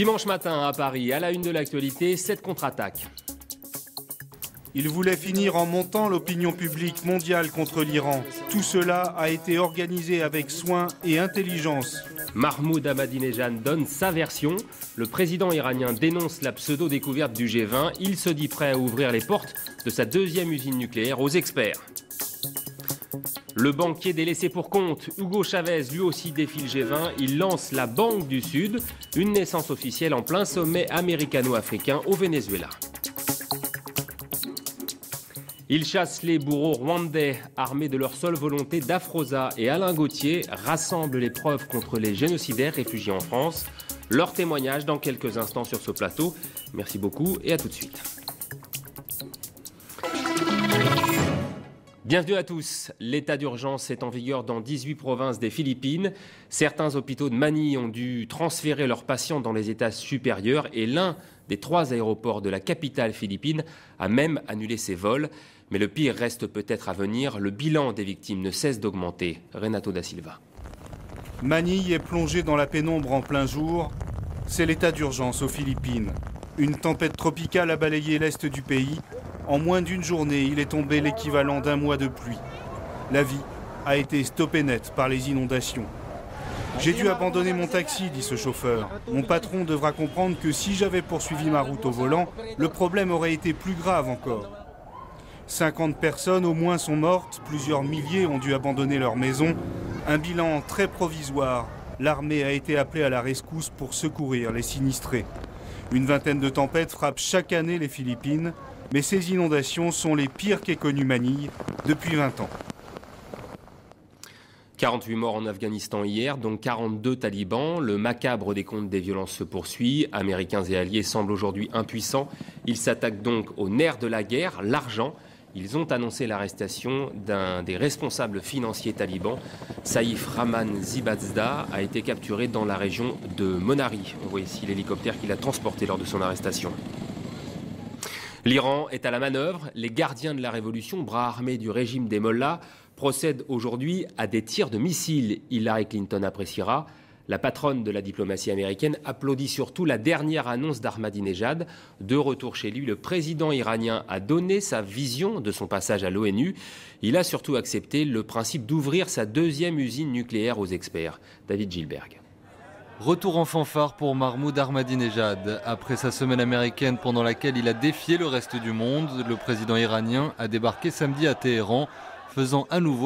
Dimanche matin à Paris, à la une de l'actualité, cette contre-attaque. Il voulait finir en montant l'opinion publique mondiale contre l'Iran. Tout cela a été organisé avec soin et intelligence. Mahmoud Ahmadinejad donne sa version. Le président iranien dénonce la pseudo-découverte du G20. Il se dit prêt à ouvrir les portes de sa deuxième usine nucléaire aux experts. Le banquier délaissé pour compte, Hugo Chavez, lui aussi défie le G20. Il lance la Banque du Sud, une naissance officielle en plein sommet américano-africain au Venezuela. Ils chassent les bourreaux rwandais, armés de leur seule volonté. Dafrosa et Alain Gauthier rassemblent les preuves contre les génocidaires réfugiés en France. Leur témoignage dans quelques instants sur ce plateau. Merci beaucoup et à tout de suite. Bienvenue à tous. L'état d'urgence est en vigueur dans 18 provinces des Philippines. Certains hôpitaux de Manille ont dû transférer leurs patients dans les étages supérieurs et l'un des 3 aéroports de la capitale philippine a même annulé ses vols. Mais le pire reste peut-être à venir. Le bilan des victimes ne cesse d'augmenter. Renato da Silva. Manille est plongée dans la pénombre en plein jour. C'est l'état d'urgence aux Philippines. Une tempête tropicale a balayé l'est du pays. En moins d'une journée, il est tombé l'équivalent d'un mois de pluie. La vie a été stoppée net par les inondations. J'ai dû abandonner mon taxi, dit ce chauffeur. Mon patron devra comprendre que si j'avais poursuivi ma route au volant, le problème aurait été plus grave encore. 50 personnes au moins sont mortes, plusieurs milliers ont dû abandonner leur maison. Un bilan très provisoire. L'armée a été appelée à la rescousse pour secourir les sinistrés. Une vingtaine de tempêtes frappent chaque année les Philippines, mais ces inondations sont les pires qu'ait connues Manille depuis 20 ans. 48 morts en Afghanistan hier, dont 42 talibans. Le macabre décompte des violences se poursuit. Américains et alliés semblent aujourd'hui impuissants. Ils s'attaquent donc au nerf de la guerre, l'argent. Ils ont annoncé l'arrestation d'un des responsables financiers talibans. Saïf Rahman Zibazda a été capturé dans la région de Monari. On voit ici l'hélicoptère qu'il a transporté lors de son arrestation. L'Iran est à la manœuvre. Les gardiens de la révolution, bras armés du régime des mollahs, procèdent aujourd'hui à des tirs de missiles. Hillary Clinton appréciera. La patronne de la diplomatie américaine applaudit surtout la dernière annonce d'Ahmadinejad. De retour chez lui, le président iranien a donné sa vision de son passage à l'ONU. Il a surtout accepté le principe d'ouvrir sa deuxième usine nucléaire aux experts. David Gilberg. Retour en fanfare pour Mahmoud Ahmadinejad. Après sa semaine américaine pendant laquelle il a défié le reste du monde, le président iranien a débarqué samedi à Téhéran, faisant à nouveau